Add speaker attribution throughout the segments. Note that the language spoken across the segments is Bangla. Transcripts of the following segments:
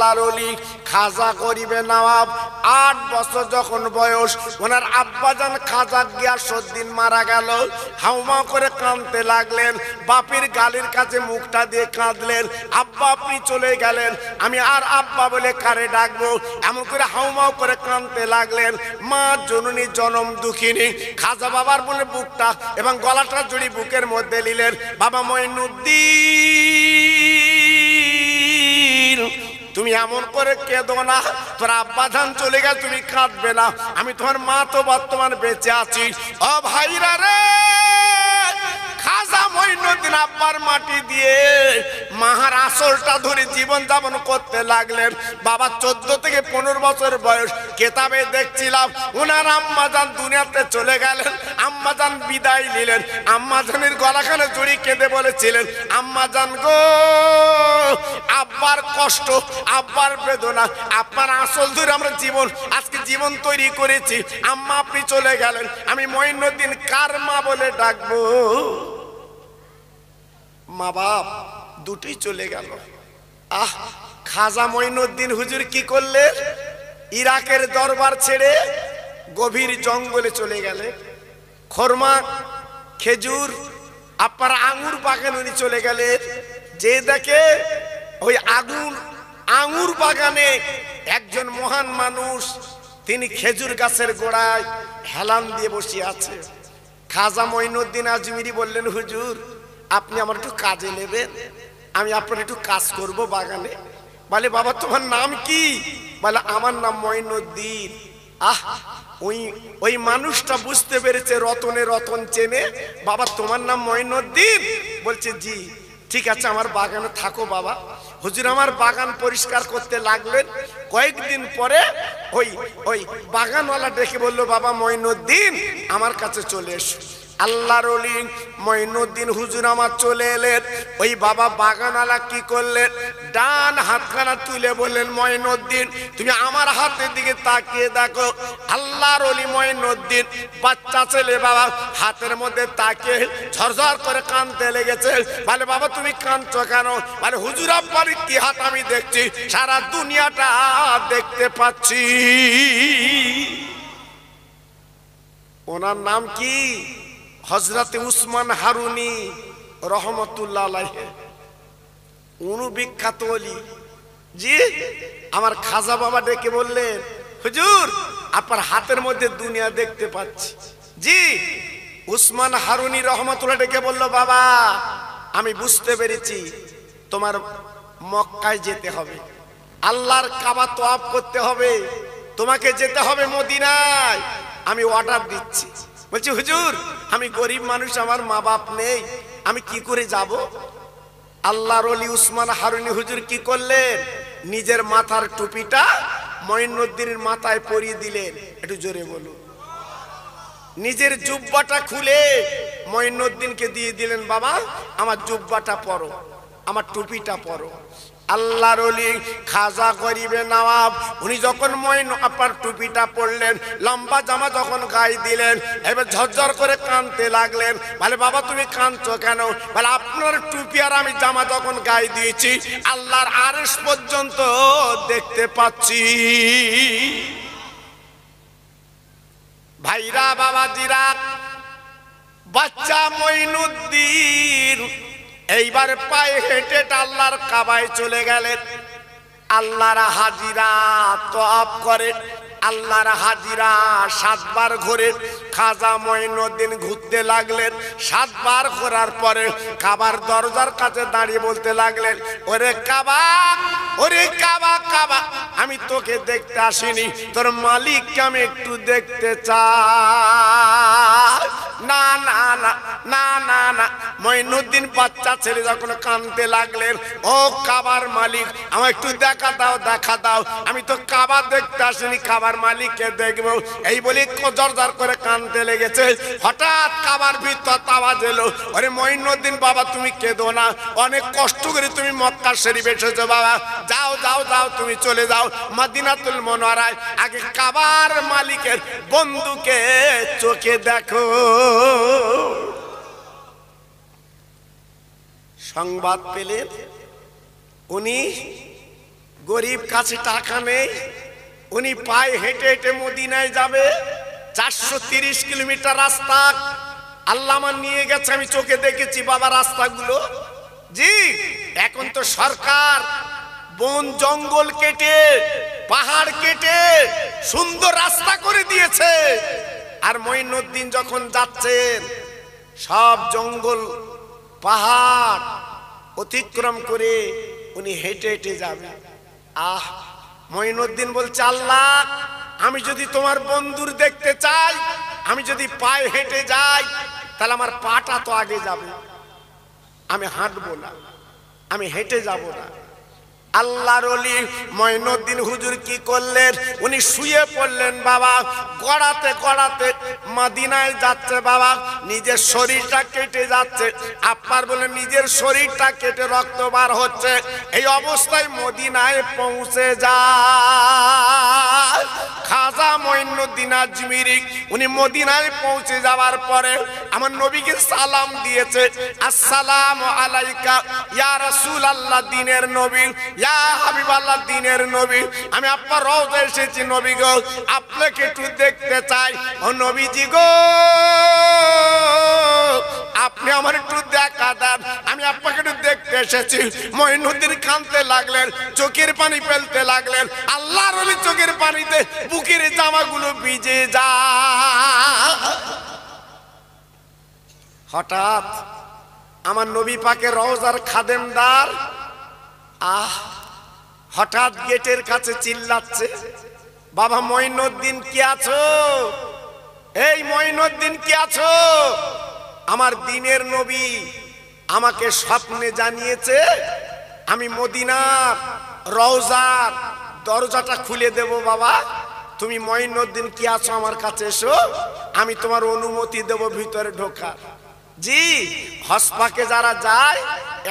Speaker 1: আল্লাহর ওলি খাজা গরিবে নওয়াব 8 বছর যখন বয়স, ওনার আব্বাজান খাজা গিয়াসউদ্দিন মারা গেল। হাউমাউ করে কাঁদতে লাগলেন, বাপের গালির কাছে মুখটা দিয়ে কাঁদলেন। আব্বা আপনি চলে গেলেন, আমি আর আব্বা বলে কারে ডাকবো, এমন করে হাউমাউ করে কাঁদতে লাগলেন। মা জননী জনম দুঃখিনী খাজা বাবার বলে বুকটা এবং গলাটা জড়ি বুকের মধ্যে নিলেন। বাবা মঈনুদ্দিন, তুমি এমন করে কেঁদো না, তোর আব্বাজান চলে গেল, তুমি কাঁদবে না, আমি তোমার মা তো বর্তমান বেঁচে আছি। ও ভাইরা রে, খাজা মঈনুদ্দিন আব্বার মাটি দিয়ে মাহার আসলটা ধরে জীবন যাপন করতে লাগলেন। বাবা 14 থেকে 15 বছর বয়স, কেতাবে দেখছিলাম ওনার আম্মাজান দুনিয়াতে চলে গেলেন। আম্মাজান বিদায় নিলেন, আম্মাজানের গলাখানে জড়ি কেঁদে বলেছিলেন, আম্মাজান গো, আব্বার কষ্ট, আব্বার বেদনা, আপনার আসল ধরে আমরা জীবন আজকে জীবন তৈরি করেছি। আম্মা আপনি চলে গেলেন, আমি মঈনুদ্দিন কার মা বলে ডাকবো? মা বাপ দুটোই চলে গেল। খাজা মঈনুদ্দিন হুজুর কি করলেন? ইরাকের দরবার ছেড়ে গভীর জঙ্গলে চলে গেলেন। খরমা, খেজুর, আপনার আঙ্গুর বাগানে উনি চলে গেলেন। যে দেখে ওই আঙ্গুর বাগানে একজন মহান মানুষ, তিনি খেজুর গাছের গোড়ায় হেলান দিয়ে বসে আছে। খাজা মঈনুদ্দিন আজমিরি বললেন, হুজুর আপনি আমার একটু কাজে নেবেন, আমি আপনার একটু কাজ করব বাগানে। বলে বাবা তোমার নাম কি? বলে আমার নাম মঈনুদ্দিন। ওই মানুষটা বুঝতে পেরেছে রতনে রতন চেনে। বাবা তোমার নাম মঈনুদ্দিন? বলছে জি। ঠিক আছে আমার বাগানে থাকো বাবা। হুজুর আমার বাগান পরিষ্কার করতে লাগলেন। কয়েকদিন পরে ওই বাগানওয়ালা ডেকে বললো, বাবা মঈনুদ্দিন আমার কাছে চলে এসো। আল্লাহর ওলি মঈনুদ্দিন হুজুর আমার চলে এলেন। ওই বাবা বাগানওয়ালা কি করলেন? ডান হাতখানা তুলে বললেন, মঈনুদ্দিন তুমি আমার হাতের দিকে তাকিয়ে দেখো। আল্লাহর ওলি মঈনুদ্দিন বাচ্চা ছেলে বাবা হাতের মধ্যে তাকিয়ে ঝরঝর করে কাঁদতে লেগেছে। বলে বাবা তুমি কাঁদছো কেন? বলে হুজুর আপনার কি হাত আমি দেখছি, সারা দুনিয়াটা দেখতে পাচ্ছি। ওনার নাম কি? হযরত উসমান হারুনি রহমতুল্লাহ আলাইহি। উনি বিখ্যাত ওলি। জি আমার খাজা বাবা ডেকে বললেন, হুজুর আপনার হাতের মধ্যে দুনিয়া দেখতে পাচ্ছি। জি উসমান হারুনি রহমতুল্লাহ ডেকে বলল, বাবা আমি বুঝতে পেরেছি তোমার মক্কায় যেতে হবে, আল্লাহর কাবা তওয়াফ করতে হবে, তোমাকে যেতে হবে মদিনায়। আমি অর্ডার দিচ্ছি। বলছি হুজুর আমি গরিব মানুষ, আমার মা বাপ নেই, আমি কি করে যাব? আল্লাহর ওলি উসমান হারুনি হুজুর কি করলেন? নিজের মাথার টুপিটা মঈনুদ্দিনের মাথায় পরিয়ে দিলেন। একটু জোরে বলুন। নিজের জুব্বাটা খুলে মঈনুদ্দিনকে দিয়ে দিলেন, বাবা আমার জুব্বাটা পরো, আমার টুপিটা পরো। আল্লাহর ওলি খাজা গরিবে নওয়াব উনি যখন আপনার টুপিটা পরলেন, লম্বা জামা যখন গায়ে দিলেন, এবার ঝরঝর করে কাঁদতে লাগলেন। বলে বাবা তুমি কাঁদছো কেন? বলে আপনার টুপি আর আমি জামা যখন গায়ে দিয়েছি, আল্লাহর আরশ পর্যন্ত দেখতে পাচ্ছি। ভাইরা বাবাজিরা, বাচ্চা মঈনুদ্দিন এইবার পায়ে হেঁটে আল্লাহর কাবায় চলে গেলেন। আল্লাহর হাজিরা তওয়াফ করে, আল্লাহর হাজিরা 7 বার ঘুরে খাজা মঈনুদ্দিন ঘুরতে লাগলেন। 7 বার ঘোরার পরে কাবার দরজার কাছে দাঁড়িয়ে বলতে লাগলেন, ওরে কাবা, ওরে কাবা, কাবা আমি তোকে দেখতে আসিনি, তোর মালিককে আমি একটু দেখতে চাই। না না না না না না। মঈনুদ্দিন বাচ্চা ছেলে যখন কাঁদতে লাগলেন, ও কাবার মালিক আমার একটু দেখা দাও, দেখা দাও, আমি তো কাবা দেখতে আসিনি, কাবার মালিককে দেখবো। এই বলে জোরজার করে কাঁদতে লেগেছে। হঠাৎ কাবার ভিতর আওয়াজ এলো, আরে মঈনুদ্দিন বাবা তুমি কেঁদো না, অনেক কষ্ট করে তুমি মক্কা শরীফ এসেছো বাবা, যাও যাও যাও তুমি চলে যাও মদিনাতুল মুনাওয়ারায়, আগে কাবার মালিকের বন্ধুকে চোখে দেখো। সংবাদ পেলেন উনি গরিব কাছে টাকা নেই, উনি পায়ে হেঁটে হেঁটে মদিনায় যাবে। 430 কিলোমিটার রাস্তা আল্লাহ আমার নিয়ে গেছে, আমি চোখে দেখেছি বাবা রাস্তাগুলো। জি, এখন তো সরকার বন জঙ্গল কেটে পাহাড় কেটে সুন্দর রাস্তা করে দিয়েছে। আর মঈনুদ্দিন যখন যাচ্ছেন সব জঙ্গল পাহাড় অতিক্রম করে উনি হেঁটে হেঁটে যাবে। আহ, মঈনুদ্দিন বলছে, আল্লাহ আমি যদি তোমার বন্ধুর দেখতে চাই, আমি যদি পায়ে হেঁটে যাই, তাহলে আমার পাটা তো আগে যাবে, আমি হাঁটবো না, আমি হেঁটে যাব না। আল্লাহর ওলি মঈনুদ্দিন হুজুর কি করলেন, উনি শুয়ে পড়লেন বাবা। গড়াতে গড়াতে মদিনায় যাচ্ছে বাবা, নিজের শরীরটা কেটে যাচ্ছে। আপনার বলে নিজের শরীরটা কেটে রক্ত বার হচ্ছে, এই অবস্থায় মদিনায় পৌঁছে যায় খাজা মঈনুদ্দিন আজমিরি। উনি মদিনায় পৌঁছে যাওয়ার পরে আমার নবীকে সালাম দিয়েছে, আসসালামু আলাইকা ইয়া রাসূলুল্লাহ, দিনের নবী, ইয়া হাবিবাল্লাহ, দিনের নবী, আমি আপনার রওজায় এসেছি নবী গো, আপনাকে একটু দেখতে চাই। ও নবীজি গো, আপনি আমার একটু দেখা দেন, আমি আপনাকে একটু দেখতে এসেছি। মঈনুদ্দিন কাঁদতে লাগলেন, চোখের পানি ফেলতে লাগলেন। আল্লাহর ওলি চোখের পানিতে বুকের জামাগুলো ভিজে যায়। হঠাৎ আমার নবী পাকের রওজার খাদেমদার হঠাৎ গেটের কাছে চিল্লাচ্ছে, বাবা মঈনুদ্দিন কি আছো? এই মঈনুদ্দিন কি আছো? আমার দিনের নবী আমাকে স্বপ্নে জানিয়েছে আমি মদিনার রওজার দরজাটা খুলে দেব। বাবা তুমি মঈনুদ্দিন কি আছো, আমার কাছে এসো, আমি তোমার অনুমতি দেব ভিতরে ঢোকার। জি, হসপাকে যারা যায়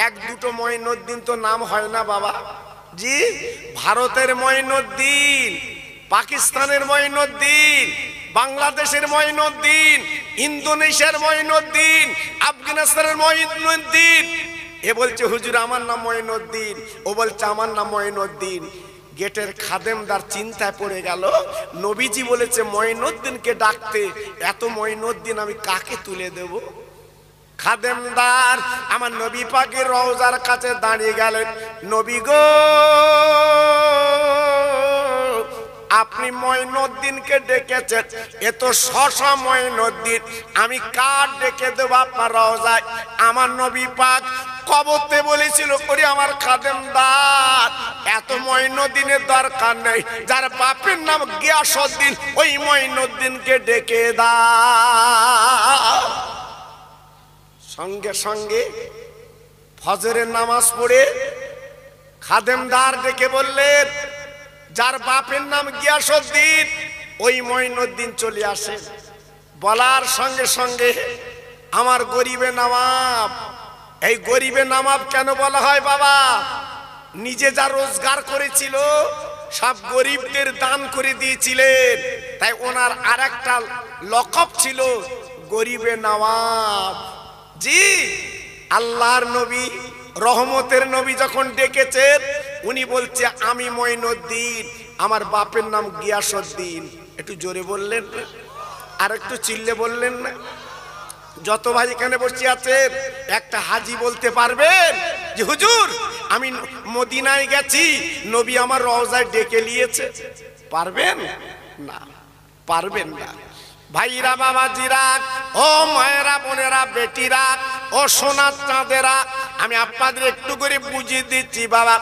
Speaker 1: এক দুটো মঈনুদ্দিন তো নাম হয় না বাবা। জি, ভারতের মঈনুদ্দিন, পাকিস্তানের মঈনুদ্দিন, বাংলাদেশের মঈনুদ্দিন, ইন্দোনেশিয়ার মঈনুদ্দিন, আফগানিস্তানের মঈনুদ্দিন। এ বলছে হুজুর আমার নাম মঈনুদ্দিন, ও বলছে আমার নাম মঈনুদ্দিন। গেটের খাদেমদার চিন্তায় পড়ে গেল, নবীজি বলেছে মঈনুদ্দিনকে ডাকতে, এত মঈনুদ্দিন আমি কাকে তুলে দেব? খাদেমদার আমার নবী পাকের রওজার কাছে দাঁড়িয়ে গেলেন, নবী গো আপনি মঈনুদ্দিনকে ডেকেছেন, এ তো শশা মঈনুদ্দিন, আমি কার ডেকে দেব আপনার রওজায়? আমার নবী পাক কবতে বলেছিল করি আমার খাদেমদার, এত মঈনুদ্দিনের দরকার নেই, যার বাপের নাম গিয়াসউদ্দিন ওই মঈনুদ্দিনকে ডেকে দাও। সঙ্গে সঙ্গে ফজরের নামাজ পড়ে খাদেমদার ডেকে বললেন, যার বাপের নাম গিয়াসউদ্দিন ওই মঈনুদ্দিন চলে আসে। বলার সঙ্গে সঙ্গে আমার গরিবে নবাব, এই গরিবে নবাব কেন বলা হয় বাবা? নিজে যা রোজগার করেছিল সব গরিবদের দান করে দিয়েছিলেন, তাই ওনার আরেকটা লকব ছিল গরিবে নবাব। জি, আল্লাহর নবী রহমতের নবী যখন ডেকেছেন, উনি বলছে আমি মঈনুদ্দিন, আমার বাপের নাম গিয়াসউদ্দিন। একটু জোরে বললেন না? আর একটু চিল্লে বললেন না? যত ভাই এখানে বসে আছেন একটা হাজি বলতে পারবেন যে হুজুর আমি মদিনায় গেছি, নবী আমার রওজায় ডেকে নিয়েছে? পারবেন না, পারবেন না। ভাইরা বাবাজিরা, ও মায়েরা বোনেরা বেটিরা, ও সোনার চাঁদেরা, আমি আপনাদের একটু করে বুঝিয়ে দিচ্ছি বাবা,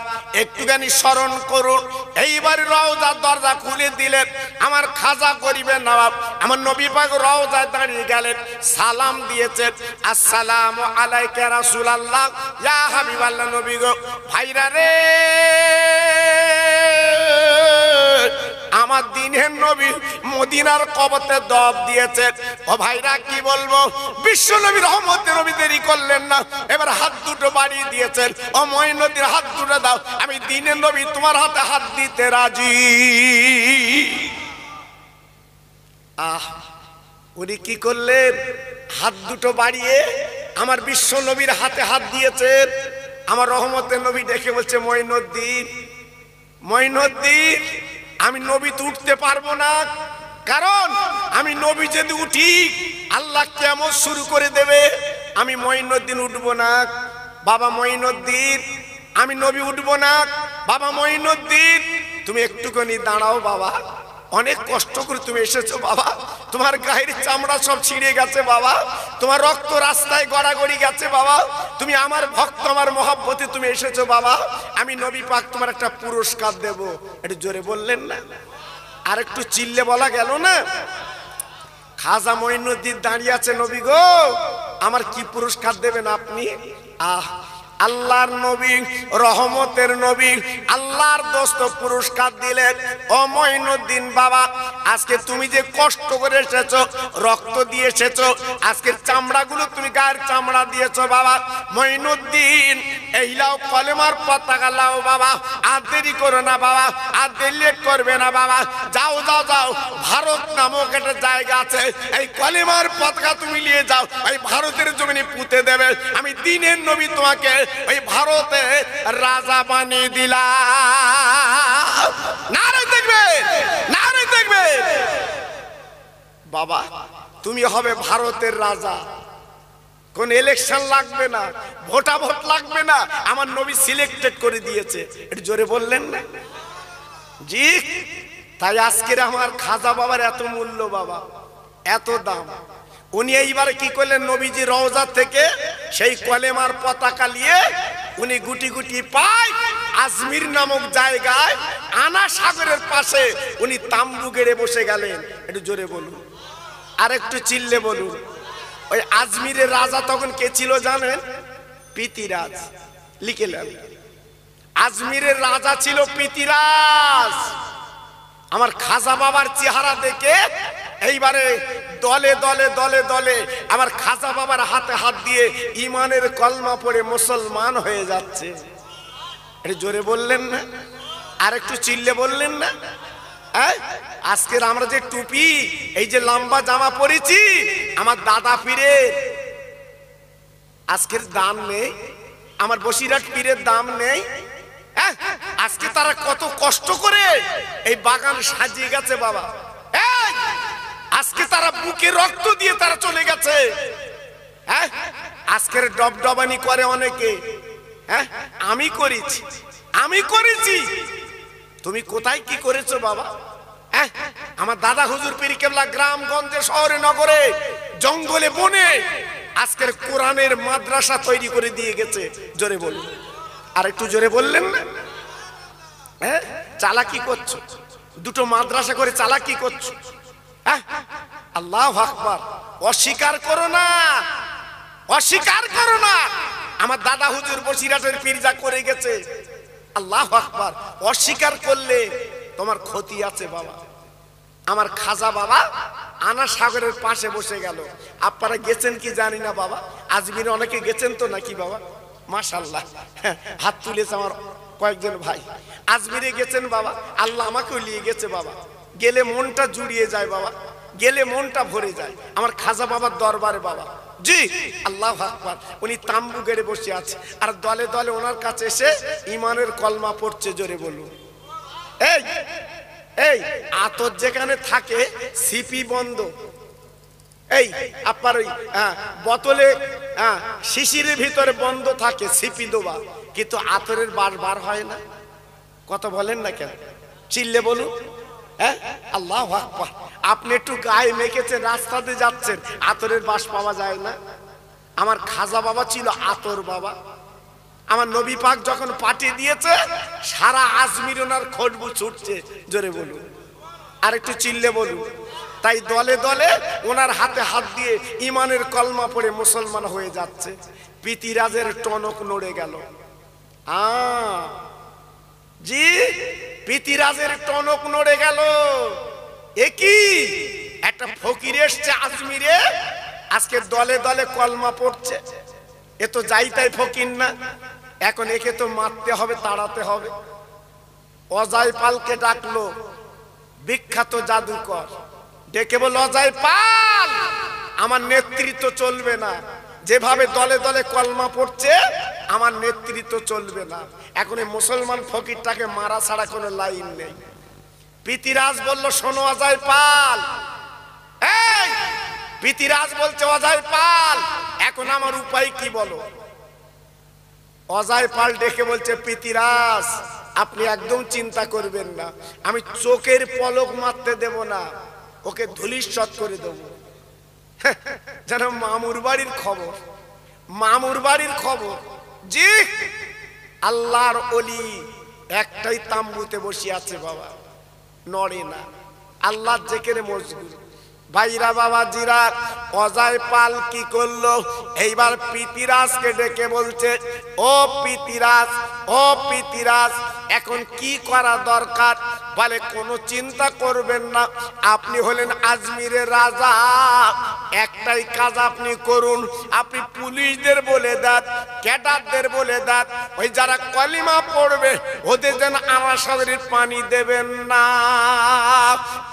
Speaker 1: একটুখানি স্মরণ করুন। এইবার রওজার দরজা খুলে দিলেন আমার খাজা গরিবে নবাব, আমার নবী পাক রওজায় দাঁড়িয়ে গেলেন, সালাম দিয়েছেন, আসসালামু আলাইকা রাসূলুল্লাহ, ইয়া হাবিবাল্লাহ, নবী গো। ভাইরা রে, আমার দিনের নবী মদিনার কবতে দব দিয়েছে। ও ভাইরা কি বলবো, বিশ্ব নবী রহমতের নবী দেরি করলেন না, এবার হাত দুটো বাড়িয়ে দিয়েছেন, ও মঈনুদ্দিন হাত দুটো দাও, আমি দিনের নবী তোমার হাতে হাত দিতে রাজি। উনি কি করলেন, হাত দুটো বাড়িয়ে আমার বিশ্ব নবীর হাতে হাত দিয়েছেন। আমার রহমতের নবী দেখে বলছে মঈনুদ্দিন, মঈনুদ্দিন আমি নবী তো উঠতে পারবো না, কারণ আমি নবী যদি উঠি আল্লাহ কিয়ামত শুরু করে দেবে, আমি মঈনুদ্দিন উঠবো না। বাবা মঈনুদ্দিন আমি নবী উঠবো না। বাবা মঈনুদ্দিন তুমি একটুখানি দাঁড়াও বাবা, অনেক কষ্ট করে তুমি এসেছো বাবা, তোমার গায়ের চামড়া সব ছিঁড়ে গেছে বাবা, তোমার রক্ত রাস্তায় গড়াগড়ি গেছে বাবা, তুমি আমার ভক্ত, আমার মহব্বতে তুমি এসেছো বাবা, আমি নবী পাক তোমার একটা পুরস্কার দেব। একটু জোরে বললেন না, আর একটু চিল্লে বলা গেল না? খাজা মঈনুদ্দিন দাঁড়িয়ে আছে, নবী গো আমার কি পুরস্কার দেবেন আপনি? আল্লাহর নবী, রহমতের নবী, আল্লাহর দোস্ত পুরস্কার দিলেন। ও মঈনুদ্দিন বাবা, আজকে তুমি যে কষ্ট করে এসেছো, রক্ত দিয়ে এসেছো, আজকের চামড়াগুলো তুমি গায়ের চামড়া দিয়েছো বাবা। মঈনুদ্দিন এই লাও কলেমার পতাকা লাও বাবা, আর দেরি করো না বাবা, আর দেরি লেট করবে না বাবা, যাও যাও যাও, ভারত নামক একটা জায়গা আছে, এই কলেমার পতাকা তুমি নিয়ে যাও, এই ভারতের জমিনে পুঁতে দেবে, আমি দিনের নবী তোমাকে ওই ভারতে রাজা বানিয়ে দিলাম। নারে দেখবে, নারে দেখবে বাবা, তুমি হবে ভারতের রাজা, কোন ইলেকশন লাগবে না, ভোটাভোট লাগবে না, আমার নবী সিলেক্টেড করে দিয়েছে। একটু জোরে বললেন না? জি, তাই আজকের আমার খাজা বাবার এত মূল্য বাবা, এত দাম। উনি এইবার কি করলেন, নবীজি রওজা থেকে সেই কলেমার পতাকা নিয়ে উনি গুটি গুটি পায় আজমির নামক জায়গায় আনা সাগরের পাশে উনি তাম্বু গেড়ে বসে গেলেন। একটু জোরে বলুন, আর একটু চিল্লে বলুন। ওই আজমিরের রাজা তখন কে ছিল জানেন? পৃথিরাজ। লিখেলেন, আজমিরের রাজা ছিল পৃথিরাজ। আমার খাজা বাবার চেহারা দেখে এইবারে দলে দলে দলে দলে আমার খাজা বাবার হাতে হাত দিয়ে ইমানের কলমা পড়ে মুসলমান হয়ে যাচ্ছে। এটা জোরে বললেন না, আর একটু চিল্লে বললেন না? আজকের আমরা যে টুপি, এই যে লম্বা জামা পরেছি, আমার দাদা পীরের আজকের দাম নেই, আমার বসিরহাট পীরের দাম নেই। আজকে তারা কত কষ্ট করে এই বাগান সাজিয়ে গেছে বাবা, আজকে তারা বুকে রক্ত দিয়ে তারা চলে গেছে। আজকের ডবডবানি করে অনেকে, আমি করেছি, আমি করেছি, তুমি কোথায় কি করেছো বাবা? আমার দাদা হুজুর পীর কেবলা গ্রামগঞ্জে, শহরে, নগরে, জঙ্গলে, বনে আজকের কোরআনের মাদ্রাসা তৈরি করে দিয়ে গেছে। জোরে বলুন, আর একটু জোরে বললেন না? চালাকি করছো, দুটো মাদ্রাসা করে চালাকি করছো। আল্লাহু আকবার, অস্বীকার করো না, অস্বীকার করো না। আমার দাদা হুজুর বসিরহাটের পীর যা করে গেছে, আল্লাহু আকবার, অস্বীকার করলে তোমার ক্ষতি আছে বাবা। আমার খাজা বাবা আনা সাগরের পাশে বসে গেল। আপনারা গেছেন কি জানি না বাবা, আজমিরে অনেকে গেছেন তো নাকি বাবা? মাশাআল্লাহ, হাত তুলেছে আমার কয়েকজন ভাই। আজমিরে গেছেন বাবা, আল্লাহ আমাকেও নিয়ে গেছে বাবা। গেলে মনটা জুড়িয়ে যায় বাবা, গেলে মনটা ভরে যায় আমার খাজা বাবার দরবারে বাবা। জি, আল্লাহু আকবার। উনি তাম্বু গেড়ে বসে আছে, আর দলে দলে ওনার কাছে এসে ইমানের কলমা পড়ছে। জোরে বলুন। এই এই আতর যেখানে থাকে সিপি বন্ধ, এই আপনার ওই বোতলে শিশিরের ভিতরে বন্ধ থাকে সিপি দোবা, কিন্তু আতরের বার বার হয় না। কথা বলেন না কেন? চিল্লে বলুন। আল্লাহু আকবার। আপনি একটু গায়ে মেখেছেন, রাস্তাতে যাচ্ছেন, আতরের বাস পাওয়া যায় না। আমার খাজা বাবা ছিল আতর বাবা। আমার নবী পাক যখন পাঠিয়ে দিয়েছে, সারা আজমির ওনার খুশবু ছুটছে। জোরে বলুন, আর একটু চিল্লে বলুন। তাই দলে দলে ওনার হাতে হাত দিয়ে ইমানের কলমা পড়ে মুসলমান হয়ে যাচ্ছে। পৃথিরাজের টনক নড়ে গেল। জি, পৃথিরাজের টনক নড়ে গেল। একই একটা ফকির এসছে আজমিরে, আজকে দলে দলে কলমা পড়ছে। এ তো যাই তাই ফকির না, এখন একে তো মারতে হবে, তাড়াতে হবে। অজয় পালকে ডাকলো, বিখ্যাত জাদুকর, ডেকে বলল, অজয় পাল, আমার নেতৃত্ব চলবে না, যেভাবে দলে দলে কলমা পড়ছে আমার নেতৃত্ব চলবে না। এখন এই মুসলমান ফকিরটাকে মারা ছাড়া কোনো লাইন নেই। পিতিরাজ বলল, শোনো অজয় পাল, এই পিতিরাজ বলছে অজয় পাল, এখন আমার উপায় কি বলো? অজয় পাল ডেকে বলছে, পিতিরাজ আপনি একদম চিন্তা করবেন না, আমি চোখের পলক মারতে দেব না, ওকে ধূলিসাৎ করে দেব। যেন মামুর বাড়ির খবর, মামুর বাড়ির খবর। জি, আল্লাহর ওলি একটাই তাম্বুতে বসে আছে বাবা, নড়ে না, আল্লাহর জিকিরে মশগুল। ভাইরা বাবা জিরা, অজয় পাল কি করলো? এইবার পিতিরাজকে ডেকে বলছে, ও পিতিরাজ, ও পিতিরাজ, এখন কি করা দরকার? বলে, কোনো চিন্তা করবেন না, আপনি হলেন আজমিরের রাজা, একটাই কাজ আপনি করুন, আপনি পুলিশদের বলে দেন, ক্যাডারদের বলে দেন, ওই যারা কলিমা পড়বে ওদের যেন আমার সাগরের পানি দেবেন না।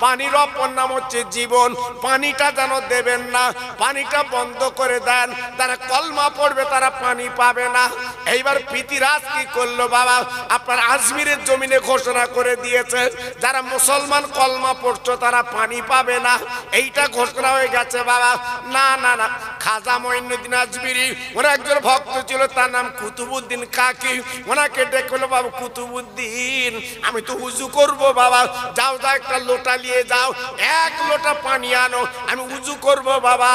Speaker 1: পানির অপর নাম হচ্ছে জীবন, পানিটা যেন দেবেন না, পানিটা বন্ধ করে দেন, তারা কলমা পড়বে তারা পানি পাবে না। এইবার পিতিরাজ কি করলো বাবা? আপনার আজমিরের জমিনে ঘোষণা করে দিয়েছে, যারা মুসলমান কলমা পড়ছো তারা পানি পাবে না, এইটা ঘোষণা হয়ে গেছে বাবা। না না না, খাজা মঈনুদ্দিন আজমিরি, ওর একজন ভক্ত ছিল, তার নাম কুতুবউদ্দিন কাকি, ওনাকে ডেকেলো, বাবা কুতুবউদ্দিন আমি তো উজু করব বাবা, যাও যাও একটা লোটা নিয়ে যাও, এক লোটা পানি আনো, আমি উজু করব বাবা।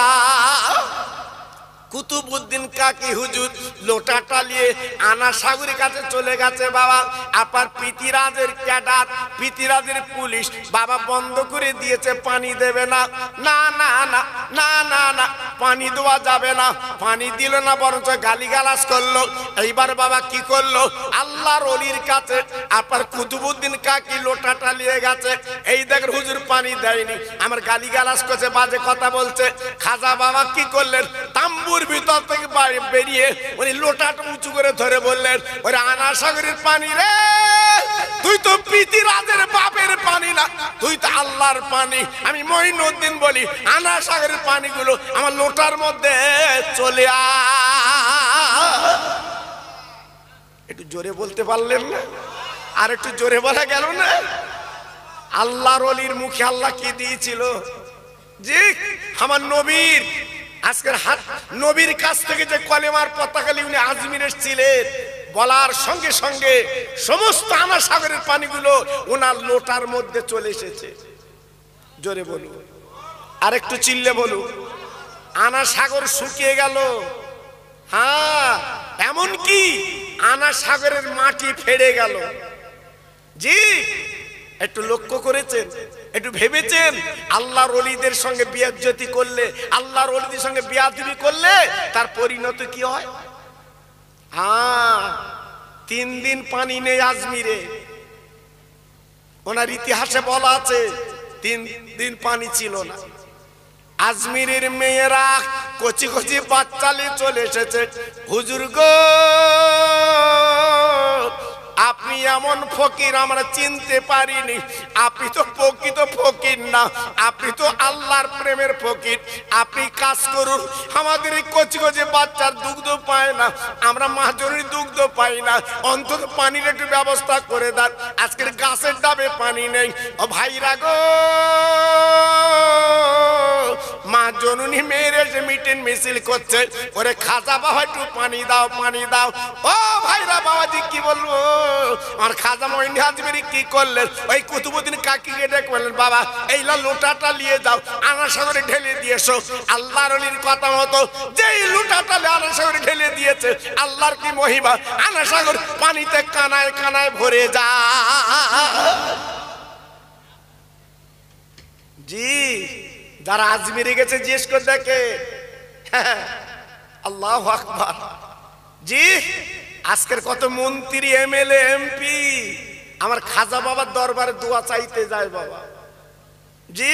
Speaker 1: কুতুবউদ্দিন কাকি হুজুর লোটাটা নিয়ে আনা সাগরের কাছে চলে গেছে বাবা। আপার পিতিরাজের ক্যাডার, পিতিরাজের পুলিশ বাবা বন্ধ করে দিয়েছে, পানি দেবে না। না না না না না না, পানি দেওয়া যাবে না, পানি দিল না, বরঞ্চ গালিগালাজ করলো। এইবার বাবা কি করলো? আল্লাহর ওলির কাছে আপার কুতুবউদ্দিন কাকি লোটাটা নিয়ে গেছে, এই দেখেন হুজুর পানি দেয়নি, আমার গালিগালাজ করছে, বাজে কথা বলছে। খাজা বাবা কি করলেন? তাম্বুর ভিতর থেকে বেরিয়ে উনি লোটাটা উঁচু করে ধরে বললেন, ওরে আনা সাগরের পানি রে, তুই তো পিতিরাজের বাপের পানি না, তুই তো আল্লাহর পানি। আমি মঈনুদ্দিন বলি, আনা সাগরের পানিগুলো আমার লোটার মধ্যে চলে আ। একটু জোরে বলতে পারলেন না? আর একটু জোরে বলা গেল না? আল্লাহর ওলির মুখে আল্লাহ কি দিয়েছিল? জি, আমার নবীর আজকের হাত নবীর কাছ থেকে যে কলেমার পতাকা নিয়ে উনি আজমির এসেছিলেন, বলার সঙ্গে সঙ্গে সমস্ত আনা সাগরের পানিগুলো ওনার লোটার মধ্যে চলে এসেছে। জোরে বলুন, আর একটু চিল্লে বলুন। আনা সাগর শুকিয়ে গেল। হ্যাঁ, এমন কি আনা সাগরের মাটি ফেড়ে গেল। জি, একটু লক্ষ্য করেছেন, একটু ভেবেছেন? আল্লাহর ওলিদের সঙ্গে বিয়াজ্জতি করলে, আল্লাহর ওলিদের সঙ্গে বিয়াদবি করলে তার পরিণতি কি হয়? হ্যাঁ, 3 দিন পানি নেই আজমিরে, ওনার ইতিহাসে বলা আছে 3 দিন পানি ছিল না। আজমিরের মেয়েরা কচি কচি বাচ্চা নিয়ে চলে এসেছে, হুজুর গো আপনি এমন ফকির আমরা চিনতে পারিনি, আপনি তো প্রকৃত ফকির না, আপনি তো আল্লাহর প্রেমের ফকির। আপনি কাজ করুন, আমাদের এই কচি কচি বাচ্চার দুগ্ধ পায় না, আমরা মাঝরির দুগ্ধ পাই না, অন্তত পানির একটু ব্যবস্থা করে দেন। আজকের গাছের ডাবে পানি নেই। ও ভাইরা গো, মা জননী মেয়ের এসে মিটিং মিছিল করছে, ওরে খাজা বাবা একটু পানি দাও, পানি দাও। ও ভাইরা বাবাজি কি বলবো, আর খাজা মঈনুদ্দিন আজমিরি কি করলেন? ওই কুতুবউদ্দিন কাকিকে ডেকে বললেন, বাবা এই লোটাটা নিয়ে যাও, আনা সাগরে ঢেলে দিয়েছো। আল্লাহর ওলির কথা মতো যেই লোটাটা আনা সাগরে ঢেলে দিয়েছে, আল্লাহর কি মহিমা, আনা সাগর পানিতে কানায় কানায় ভরে যায়। জি, যারা আজমিরে গেছে জিজ্ঞেস করে দেখে। আল্লাহু আকবার। জি, আজকের কত মন্ত্রী, এমএলএ, এমপি আমার খাজা বাবার দরবারে দোয়া চাইতে যায় বাবা। জি,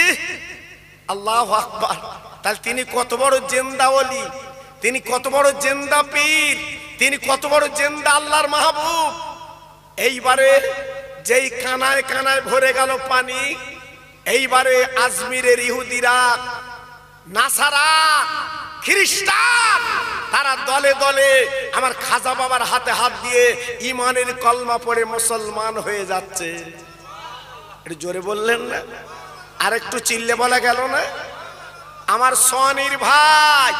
Speaker 1: আল্লাহু আকবার। তাহলে তিনি কত বড় জিন্দা ওলি, তিনি কত বড় জিন্দা পীর, তিনি কত বড় জিন্দা আল্লাহর মাহবুব। এইবারে যেই কানায় কানায় ভরে গেল পানি, এইবারে আজমিরের ইহুদিরা, নাসারা খ্রিস্টান তারা দলে দলে আমার খাজা বাবার হাতে হাত দিয়ে ইমানের কলমা পড়ে মুসলমান হয়ে যাচ্ছে। একটু জোরে বললেন না? আর একটু চিল্লে বলা গেল না? আমার সনির ভাই,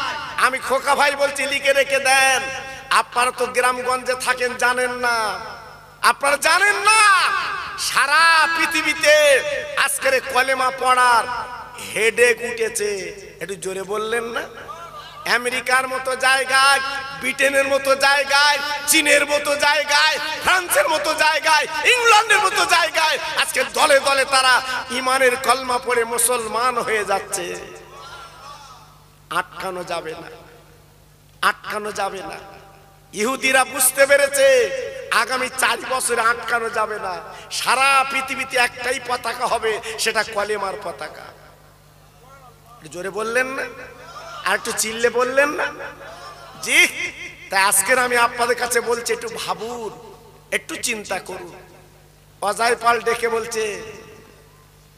Speaker 1: আমি খোকা ভাই বলছি, লিখে রেখে দেন। আপনারা তো গ্রামগঞ্জে থাকেন, জানেন না। আপনারা জানেন না সারা পৃথিবীতে আজকের কলেমা পড়ার হেডেক উঠেছে। একটু জোরে বললেন না? আমেরিকার মতো জায়গায়, ব্রিটেনের মতো জায়গায়, চীনের মতো জায়গায়, ফ্রান্সের মতো জায়গায়, ইংল্যান্ডের মতো জায়গায় আজকে দলে দলে তারা ইমানের কলমা পড়ে মুসলমান হয়ে যাচ্ছে। আটকানো যাবে না, আটকানো যাবে না। ইহুদিরা বুঝতে পেরেছে আগামী 4 বছরে আটকানো যাবে না। সারা পৃথিবীতে একটাই পতাকা হবে, সেটা কলেমার পতাকা। জোরে বললেন না? আর একটু চিল্লে বললেন না? জি। তাই আজকের আমি আপনাদের কাছে বলছি, একটু ভাবুন, একটু চিন্তা করুন। অজয় পাল ডেকে বলছে,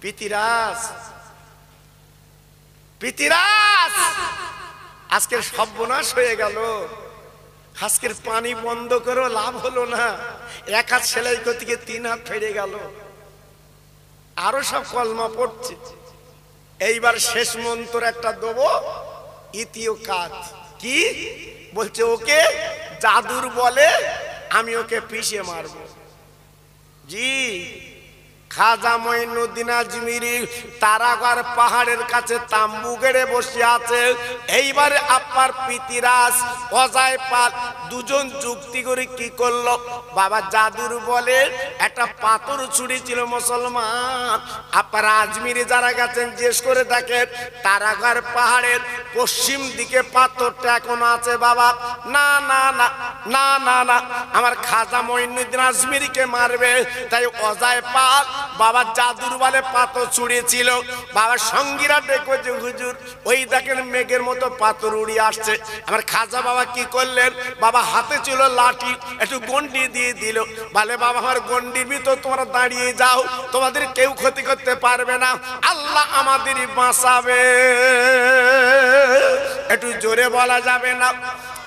Speaker 1: পিতিরাজ, পিতিরাজ, আজকের সর্বনাশ হয়ে গেল। আজকের পানি বন্ধ করো, লাভ হলো না। 1 হাত সেলাই করতে গিয়ে 3 হাত ফেরে গেল। আরো সব কলমা পড়ছে। এইবার শেষ মন্ত্র একটা দেবো, ইতিও কাজ কি বলছে, ওকে জাদুর বলে আমি ওকে পিষে মারবো। জি। খাজা মঈনুদ্দিন আজমিরি তারাগড় পাহাড়ের কাছে তাম্বু গেড়ে বসে আছে। এইবারে আপনার পিতিরাজ অজয় পাল দুজন যুক্তি করে কি করলো, বাবা জাদুর বলে একটা পাথর ছুঁড়েছিল মুসলমান। আপনার আজমিরি যারা গেছেন জিজ্ঞেস করে দেখেন, তারাগড় পাহাড়ের পশ্চিম দিকে পাথরটা এখন আছে বাবা। না না না না না না, আমার খাজা মঈনুদ্দিন আজমিরিকে মারবে। তাই অজয় পাল বাবা জাদুর বলে পাথর ছুঁড়েছিল। বাবা সঙ্গীরা ডেকেছে, হুজুর ওই দেখেন মেঘের মতো পাথর উড়িয়ে আসছে। আমার খাজা বাবা কি করলেন, বাবা হাতে ছিল লাঠি, একটু গন্ডি দিয়ে দিল। বলে বাবা আমার গন্ডির ভিতর তোমরা দাঁড়িয়ে যাও, তোমাদের কেউ ক্ষতি করতে পারবে না, আল্লাহ আমাদেরই বাঁচাবে। একটু জোরে বলা যাবে না?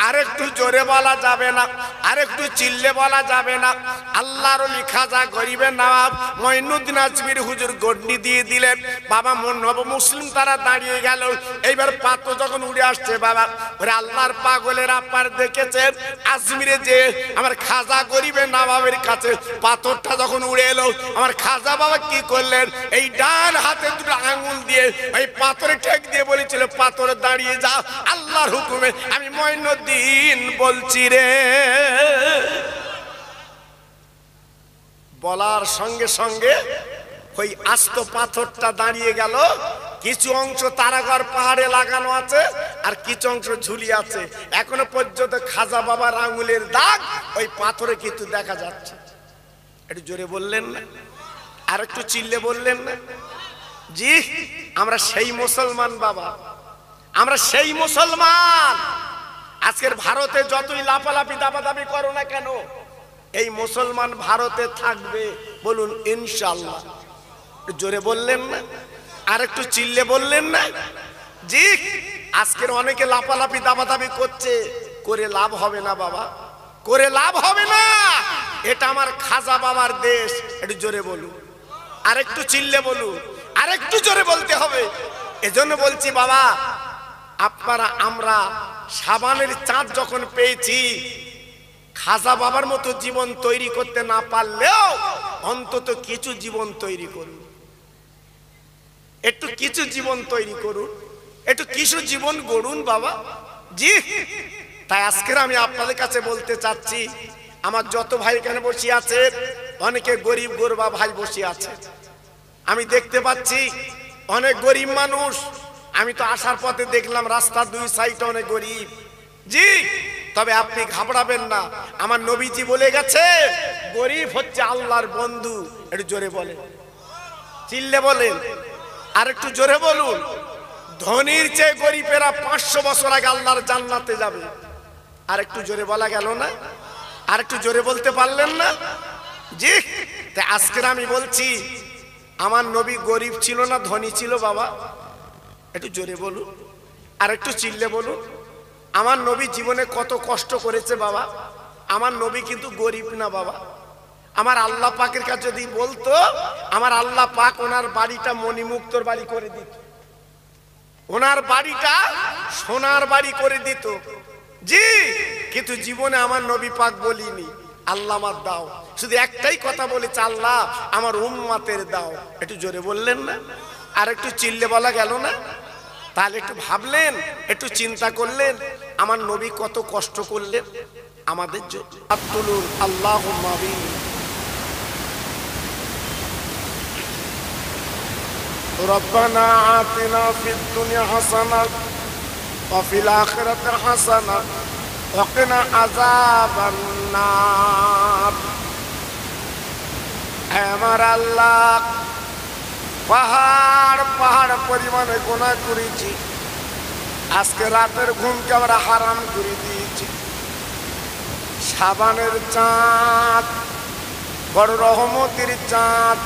Speaker 1: আরেকটু জোরে বলা যাবে না? আরেকটু চিল্লে বলা যাবে না? আল্লাহর খাজা গরিবের নওয়াব মঈনুদ্দিন আজমিরি হুজুর গন্ডি দিয়ে দিলেন। বাবা নব মুসলিম তারা দাঁড়িয়ে গেল। এইবার পাথর যখন উড়ে আসছে, বাবা ওরে আল্লাহর পাগলের আপনার দেখেছেন আজমিরে যে আমার খাজা গরিবের নওয়াবের কাছে পাথরটা যখন উড়ে এলো, আমার খাজা বাবা কি করলেন, এই ডান হাতে 2 আঙ্গুল দিয়ে ওই পাথরে ঠেক দিয়ে বলেছিল, পাথরে দাঁড়িয়ে যা, আল্লাহর হুকুমে আমি মঈনুদ্দিন বলছি রে। বলার সঙ্গে সঙ্গে ওই আস্ত পাথরটা দাঁড়িয়ে গেল। কিছু অংশ তারাগড় পাহাড়ে লাগানো আছে, আর কিছু অংশ ঝুলিয়ে আছে। এখনো পর্যন্ত খাজা বাবার আঙুলের দাগ ওই পাথরে কিন্তু দেখা যাচ্ছে। একটু জোরে বললেন না? আর একটু চিল্লে বললেন না? জি। আমরা সেই মুসলমান বাবা, আমরা সেই মুসলমান। আজকের ভারতে যতই লাফালাফি দাবাদাবি করো না কেন, এই মুসলমান ভারতে থাকবে, বলুন ইনশাআল্লাহ। জোরে বললেন না? আর একটু চিল্লে বললেন না? জি। আজকের অনেকে লাফালাফি দাবাদাবি করছে, করে লাভ হবে না বাবা, করে লাভ হবে না। এটা আমার খাজা বাবার দেশ। একটু জোরে বলুন, আর একটু চিল্লে বলুন, আর একটু জোরে বলতে হবে। এজন্য বলছি বাবা, আপনারা আমরা সাবানের চাঁদ যখন পেয়েছি, খাজা বাবার মতো জীবন তৈরি করতে না পারলেও অন্তত কিছু জীবন তৈরি করুন, একটু কিছু জীবন তৈরি করুন, একটু কিছু জীবন গড়ুন বাবা। জি। তাই আজকের আমি আপনাদের কাছে বলতে চাচ্ছি, আমার যত ভাই এখানে বসে আছে, অনেকে গরিব গরবা ভাই বসে আছে। আমি দেখতে পাচ্ছি অনেক গরিব মানুষ। আমি তো আসার পথে দেখলাম রাস্তার 2 সাইডে অনেক গরিব। জি। তবে আপনি ঘাবড়াবেন না, আমার নবীজি বলে গেছে গরিব হচ্ছে আল্লাহর বন্ধু। একটু জোরে বলেন, চিল্লে বলেন, আর একটু জোরে বলুন। ধনীর চেয়ে গরিবেরা 500 বছর আগে আল্লাহর জান্নাতে যাবে। আর একটু জোরে বলা গেল না? আর একটু জোরে বলতে পারলেন না? জি। তাই আজকের আমি বলছি, আমার নবী গরিব ছিল না ধনী ছিল বাবা? একটু জোরে বলুন। আর একটু চিল্লে বলুন, আমার নবী জীবনে কত কষ্ট করেছে বাবা। আমার নবী কিন্তু গরিব না বাবা। আমার আল্লাহ পাকের কাছে যদি বলতো, আমার আল্লাহ পাক ওনার বাড়িটা মণিমুক্তর বাড়ি করে দিত, ওনার বাড়িটা সোনার বাড়ি করে দিত জি। কিন্তু জীবনে আমার নবী পাক বলিনি আল্লাহ আমার দাও, শুধু একটাই কথা বলেছে, আল্লাহ আমার উম্মতের দাও। একটু জোরে বললেন না? আর একটু চিল্লে বলা গেল না? তাহলে একটু ভাবলেন, একটু চিন্তা করলেন আমার নবী কত কষ্ট করলেন আমাদের জন্য। আব্দুল আল্লাহুম্মা আমিন। রব্বানা আতিনা ফিদ দুনিয়া হাসানাহ ওয়া ফিল আখিরাতি হাসানাহ ওয়া কিনা আযাবান নার। আমার আল্লাহ, পাহাড় পাহাড় পরিমাণে গুনাহ করেছি, আজকে রাতের ঘুমকে আমরা হারাম করে দিয়েছি। শাবানের চাঁদ, বড় রহমতের চাঁদ,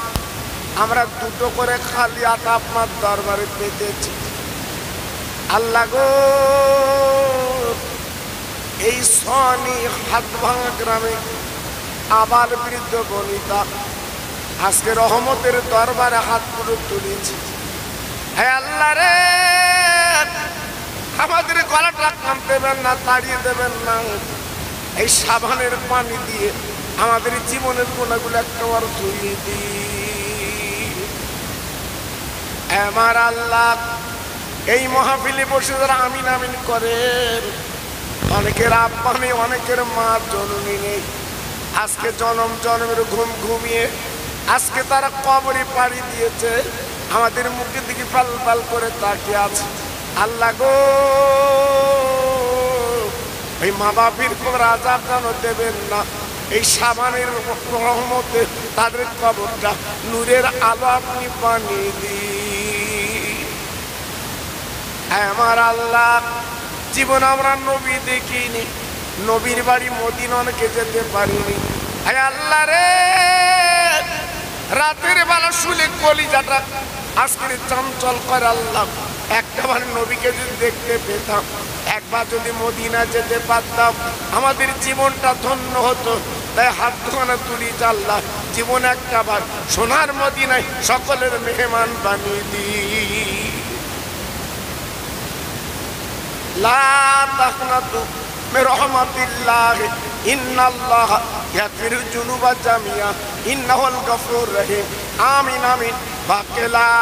Speaker 1: আমরা দুটো করে খালি হাত আপনার দরবারে পেতেছি। আল্লাহ গো, এই সনি হাতভাঙা গ্রামে আবার বৃদ্ধ বনিতা আজকে রহমতের দরবারে হাত পুরো তুলেছি। হে আল্লাহ রে, আমাদের গলাটা কান দেবেন না, তাড়িয়ে দেবেন না। এই সাবানের পানি দিয়ে আমাদের জীবনের গুণাগুলো একবার ধুইয়ে দিই। আমার আল্লাহ, এই মাহফিলে বসে যারা আমিন আমিন করেন, অনেকের আব্বা নেই, অনেকের মা জননী নেই, আজকে জনম জন্মের ঘুম ঘুমিয়ে আজকে তারা কবরে পাড়ি দিয়েছে, আমাদের মুখের দিকে পাল পাল করে তাকিয়ে আছে। আল্লাহ গো, এই মা বাপির কোন আযাব যেন দেবেন না। এই সাবানের রহমতে তাদের কবরটা নূরের আলো আপনি বানিয়ে দিন। আমার আল্লাহ, জীবন আমরা নবী দেখিনি, নবীর বাড়ি মদিনা অনেকে যেতে পারিনি। হে আল্লাহ রে, রাতের বেলা শুলে কলিজাটা আজকের চঞ্চল করে। আল্লাহ, একটাবার নবীকে যদি দেখতে পেতাম, একবার যদি মদিনা যেতে পারতাম, আমাদের জীবনটা ধন্য হতো। তাই হাত ধোয়ানো তুলি, আল্লাহ জীবন একটাবার সোনার মদিনায় সকলের মেহমান বানিয়ে দিই। লা তাকনাতু মির রাহমাতিল্লাহ, ইন্নাল্লাহ ইয়াগফিরুয যুনুবা জামিয়া, ইন্নাহুল গফুরুর রহিম। আমিন আমিন। বাকেলা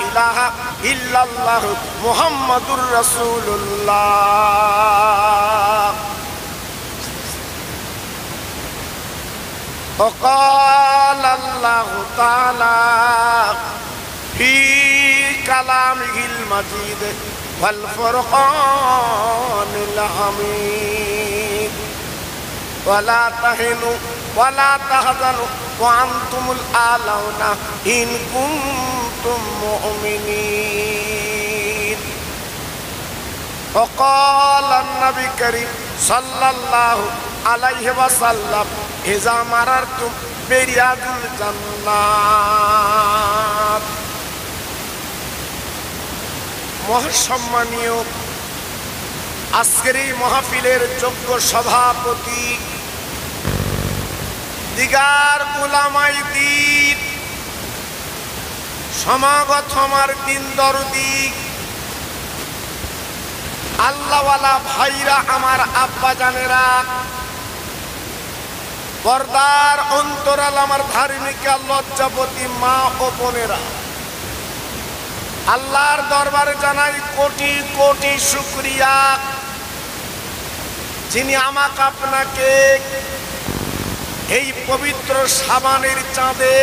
Speaker 1: ইলাহা ইল্লাল্লাহ মুহাম্মাদুর রাসূলুল্লাহ। وقال الله تعالى في كلامه المجيد والفرقان الحميد ولا تهنوا ولا تحزنوا وأنتم الأعلون إن كنتم مؤمنين. وقال النبي الكريم صلى الله عليه وسلم إذا مررتم برياض الجنات. মহাসম্মানীয় আজকের এই মাহফিলের যোগ্য সভাপতি দিগার উলামায়ে দ্বীন, সমাগত আমার দিন দরদি আল্লাহওয়ালা ভাইরা, আমার আব্বা জানেরা, পর্দার অন্তরাল আমার ধার্মিক লজ্জাবতী মা ও বোনেরা, আল্লাহর দরবারে জানাই কোটি কোটি শুকরিয়া, যিনি আমাকে আপনাকে এই পবিত্র শাবানের চাঁদে,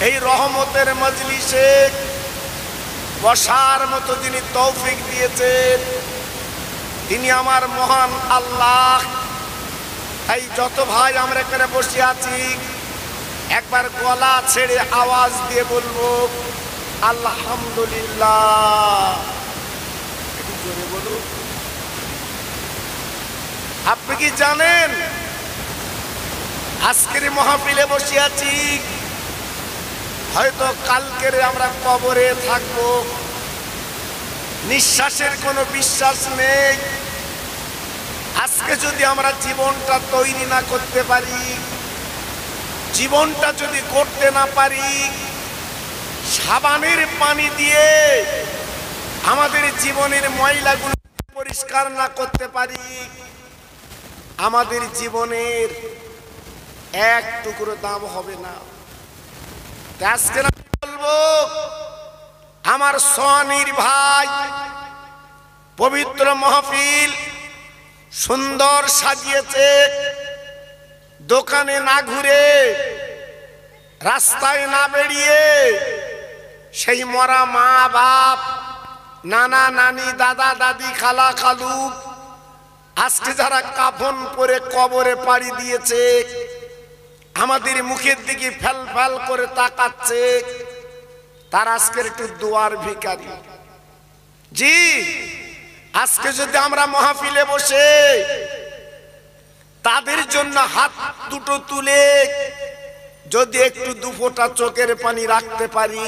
Speaker 1: এই রহমতের মজলিসে বসার মতো যিনি তৌফিক দিয়েছেন, তিনি আমার মহান আল্লাহ। এই যত ভাই আমরা এখানে বসে আছি, একবার গলা ছেড়ে আওয়াজ দিয়ে বলবো আলহামদুলিল্লাহ। একটু জোরে বলুন। আপনি কি জানেন আজকের মাহফিলে বসে আছি, হয়তো কালকের আমরা কবরে থাকবো, নিঃশ্বাসের কোনো বিশ্বাস নেই। আজকে যদি আমরা জীবনটা তৈরি না করতে পারি, জীবনটা যদি করতে না পারি, সাবানের পানি দিয়ে আমাদের জীবনের ময়লাগুলো পরিষ্কার না করতে পারি, আমাদের জীবনের এক টুকরো দাম হবে না। আজকে আমি বলবো, আমার সোয়ানির ভাই পবিত্র মাহফিল সুন্দর সাজিয়েছে, দোকানে না ঘুরে, রাস্তায় না বেরিয়ে, সেই মরা মা বাপ, নানা নানি, দাদা দাদি, খালা খালু আজকে যারা কাফন পরে কবরে পাড়ি দিয়েছে, আমাদের মুখের দিকে ফেল ফেল করে তাকাচ্ছে, তার আজকের একটু দোয়ার ভিখারি। জি, আজকে যদি আমরা মাহফিলে বসে তাদের জন্য হাত দুটো তুলে যদি একটু দুফোঁটা চোখের পানি রাখতে পারি,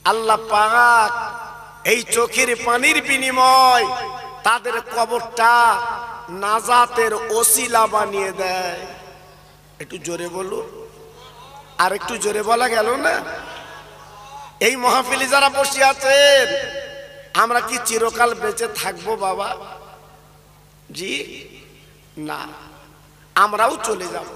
Speaker 1: আল্লাহ পাক এই চোখের পানির বিনিময় তাদের কবরটা নাজাতের ওসিলা বানিয়ে দেয়। একটু জোরে বলুন, আর একটু জোরে বলা গেল না? এই মাহফিলে যারা বসে আছেন, আমরা কি চিরকাল বেঁচে থাকবো বাবা? জি না, আমরাও চলে যাব।